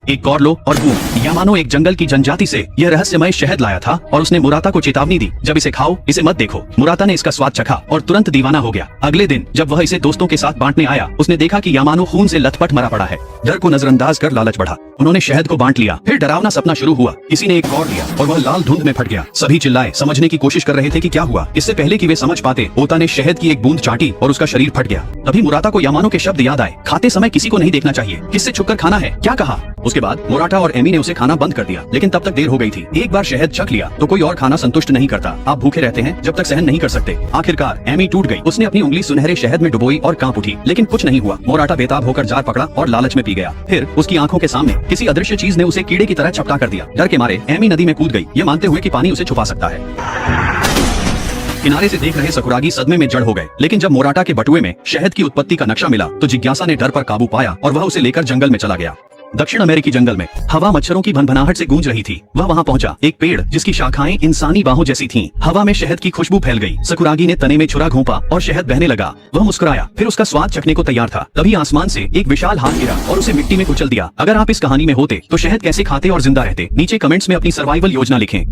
एक कॉर्लो और बूम। यामानो एक जंगल की जनजाति से यह रहस्यमय शहद लाया था और उसने मुराता को चेतावनी दी, जब इसे खाओ इसे मत देखो। मुराता ने इसका स्वाद चखा और तुरंत दीवाना हो गया। अगले दिन जब वह इसे दोस्तों के साथ बांटने आया, उसने देखा कि यामानो खून से लथपथ मरा पड़ा है। डर को नजरअंदाज कर लालच बढ़ा। उन्होंने शहद को बांट लिया। फिर डरावना सपना शुरू हुआ। किसी ने एक कॉर्ड लिया और वह लाल धुंध में फट गया। सभी चिल्लाए, समझने की कोशिश कर रहे थे कि क्या हुआ। इससे पहले कि वे समझ पाते, ओता ने शहद की एक बूंद चाटी और उसका शरीर फट गया। तभी मुराता को यामानो के शब्द याद आए, खाते समय किसी को नहीं देखना चाहिए, किससे छुपकर खाना है, क्या कहा। उसके बाद मुराटा और एमी ने उसे खाना बंद कर दिया, लेकिन तब तक देर हो गई थी। एक बार शहद चख लिया तो कोई और खाना संतुष्ट नहीं करता। आप भूखे रहते हैं जब तक सहन नहीं कर सकते। आखिरकार एमी टूट गई। उसने अपनी उंगली सुनहरे शहद में डुबोई और कांप उठी, लेकिन कुछ नहीं हुआ। मुराटा बेताब होकर जार पकड़ा और लालच में पी गया। फिर उसकी आंखों के सामने किसी अदृश्य चीज ने उसे कीड़े की तरह चपटा कर दिया। डर के मारे एमी नदी में कूद गई, ये मानते हुए कि पानी उसे छुपा सकता है। किनारे से देख रहे सकुरागी सदमे में जड़ हो गए, लेकिन जब मोराटा के बटुए में शहद की उत्पत्ति का नक्शा मिला तो जिज्ञासा ने डर पर काबू पाया और वह उसे लेकर जंगल में चला गया। दक्षिण अमेरिकी जंगल में हवा मच्छरों की भनभनाहट से गूंज रही थी। वह वहां पहुंचा। एक पेड़ जिसकी शाखाएं इंसानी बाहों जैसी थीं। हवा में शहद की खुशबू फैल गई। सकुरागी ने तने में छुरा घोंपा और शहद बहने लगा। वह मुस्कुराया, फिर उसका स्वाद चखने को तैयार था। तभी आसमान से एक विशाल हाथ गिरा और उसे मिट्टी में कुचल दिया। अगर आप इस कहानी में होते तो शहद कैसे खाते और जिंदा रहते? नीचे कमेंट्स में अपनी सर्वाइवल योजना लिखें।